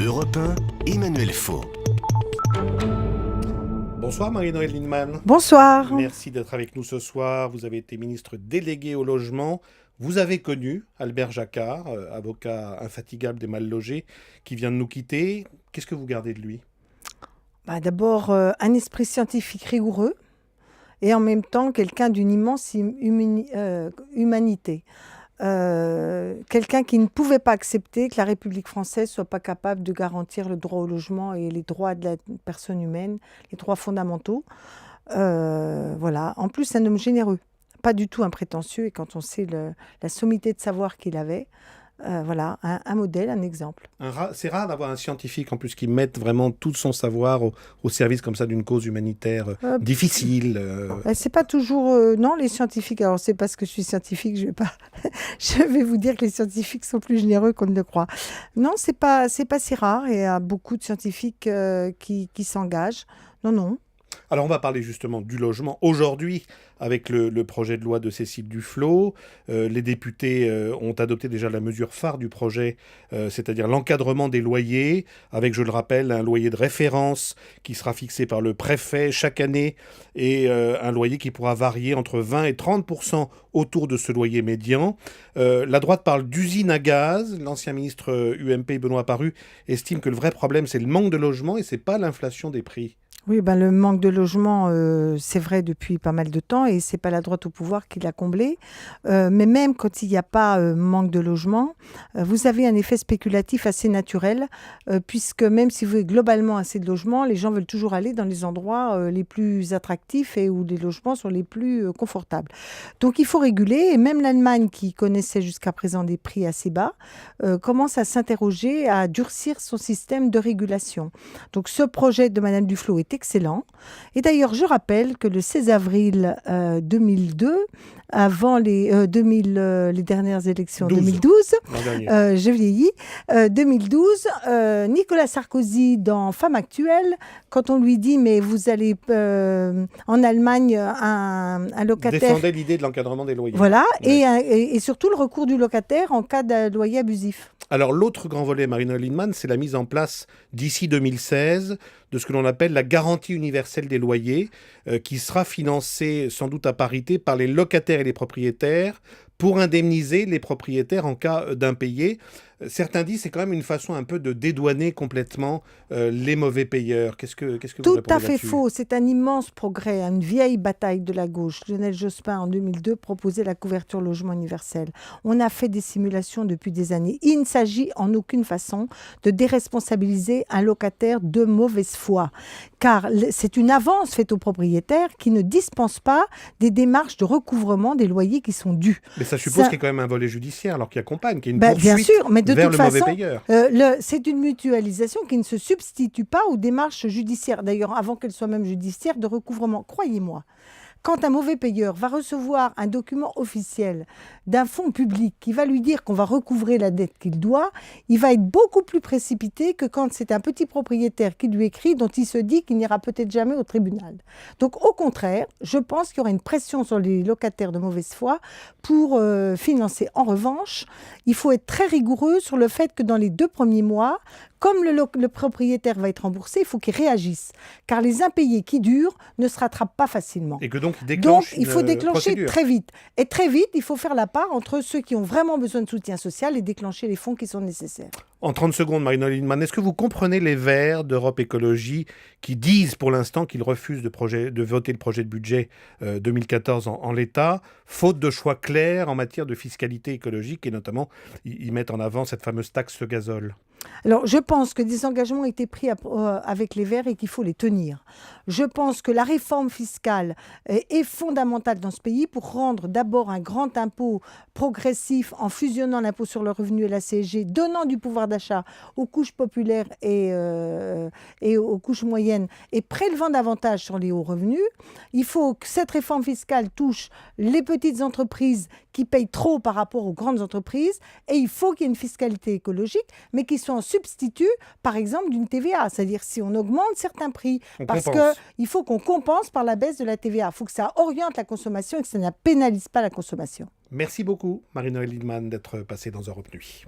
Europe 1, Emmanuel Faux. Bonsoir Marie-Noëlle Lienemann. Bonsoir. Merci d'être avec nous ce soir. Vous avez été ministre déléguée au logement. Vous avez connu Albert Jacquard, avocat infatigable des mal logés, qui vient de nous quitter. Qu'est-ce que vous gardez de lui ? D'abord, un esprit scientifique rigoureux et en même temps quelqu'un d'une immense humanité. Quelqu'un qui ne pouvait pas accepter que la République française soit pas capable de garantir le droit au logement et les droits de la personne humaine, les droits fondamentaux. Voilà. En plus, un homme généreux, pas du tout un prétentieux. Et quand on sait la sommité de savoir qu'il avait, voilà, un modèle, un exemple. C'est rare d'avoir un scientifique en plus qui mette vraiment tout son savoir au service comme ça d'une cause humanitaire difficile. C'est pas toujours non, les scientifiques. Alors c'est parce que je suis scientifique, je vais vous dire que les scientifiques sont plus généreux qu'on ne le croit. Non, c'est pas si rare. Et il y a beaucoup de scientifiques qui s'engagent. Non. Alors on va parler justement du logement aujourd'hui avec le projet de loi de Cécile Duflot. Les députés ont adopté déjà la mesure phare du projet, c'est-à-dire l'encadrement des loyers, avec, je le rappelle, un loyer de référence qui sera fixé par le préfet chaque année et un loyer qui pourra varier entre 20 et 30% autour de ce loyer médian. La droite parle d'usine à gaz. L'ancien ministre UMP Benoît Apparu estime que le vrai problème c'est le manque de logement et c'est pas l'inflation des prix. Oui, le manque de logement, c'est vrai depuis pas mal de temps et c'est pas la droite au pouvoir qui l'a comblé. Mais même quand il n'y a pas manque de logement, vous avez un effet spéculatif assez naturel puisque même si vous avez globalement assez de logements, les gens veulent toujours aller dans les endroits les plus attractifs et où les logements sont les plus confortables. Donc il faut réguler et même l'Allemagne qui connaissait jusqu'à présent des prix assez bas commence à s'interroger, à durcir son système de régulation. Donc ce projet de Madame Duflot est excellent. Et d'ailleurs, je rappelle que le 16 avril 2002, avant les dernières élections 2012, je vieillis, 2012, Nicolas Sarkozy, dans Femme Actuelle, quand on lui dit « mais vous allez en Allemagne, un locataire… » défendait l'idée de l'encadrement des loyers. Voilà, ouais. et surtout le recours du locataire en cas de loyer abusif. Alors l'autre grand volet, Marie-Noëlle Lienemann, c'est la mise en place d'ici 2016 de ce que l'on appelle la garantie universelle des loyers, qui sera financée sans doute à parité par les locataires et les propriétaires pour indemniser les propriétaires en cas d'impayés. Certains disent que c'est quand même une façon un peu de dédouaner complètement les mauvais payeurs. Qu'est-ce que vous répondez là-dessus ? Tout à fait faux. C'est un immense progrès, une vieille bataille de la gauche. Lionel Jospin, en 2002, proposait la couverture logement universel. On a fait des simulations depuis des années. Il ne s'agit en aucune façon de déresponsabiliser un locataire de mauvaise foi, car c'est une avance faite aux propriétaires qui ne dispensent pas des démarches de recouvrement des loyers qui sont dus. Mais ça suppose qu'il y a quand même un volet judiciaire, alors qu'il accompagne, qu'il y a une poursuite bien sûr, mais de vers toute le mauvais façon, payeur. C'est une mutualisation qui ne se substitue pas aux démarches judiciaires. D'ailleurs, avant qu'elles soient même judiciaires, de recouvrement. Croyez-moi, quand un mauvais payeur va recevoir un document officiel d'un fonds public qui va lui dire qu'on va recouvrer la dette qu'il doit, il va être beaucoup plus précipité que quand c'est un petit propriétaire qui lui écrit, dont il se dit qu'il n'ira peut-être jamais au tribunal. Donc au contraire, je pense qu'il y aura une pression sur les locataires de mauvaise foi pour financer. En revanche, il faut être très rigoureux sur le fait que dans les 2 premiers mois, comme le propriétaire va être remboursé, il faut qu'il réagisse. Car les impayés qui durent ne se rattrapent pas facilement. Et que donc il faut déclencher procédure. très vite. Et très vite, il faut faire la part entre ceux qui ont vraiment besoin de soutien social et déclencher les fonds qui sont nécessaires. En 30 secondes, Marie-Noëlle Lienemann, est-ce que vous comprenez les Verts d'Europe Écologie qui disent pour l'instant qu'ils refusent de voter le projet de budget 2014 en l'état, faute de choix clairs en matière de fiscalité écologique et notamment, ils mettent en avant cette fameuse taxe gazole? Alors, je pense que des engagements ont été pris avec les Verts et qu'il faut les tenir. Je pense que la réforme fiscale est fondamentale dans ce pays pour rendre d'abord un grand impôt progressif en fusionnant l'impôt sur le revenu et la CSG, donnant du pouvoir d'achat aux couches populaires et aux couches moyennes et prélevant davantage sur les hauts revenus. Il faut que cette réforme fiscale touche les petites entreprises qui payent trop par rapport aux grandes entreprises et il faut qu'il y ait une fiscalité écologique, mais qui soit en substitut, par exemple, d'une TVA. C'est-à-dire si on augmente certains prix, parce qu'il faut qu'on compense par la baisse de la TVA. Il faut que ça oriente la consommation et que ça ne pénalise pas la consommation. Merci beaucoup, Marie-Noëlle Lienemann, d'être passée dans Europe Nuit.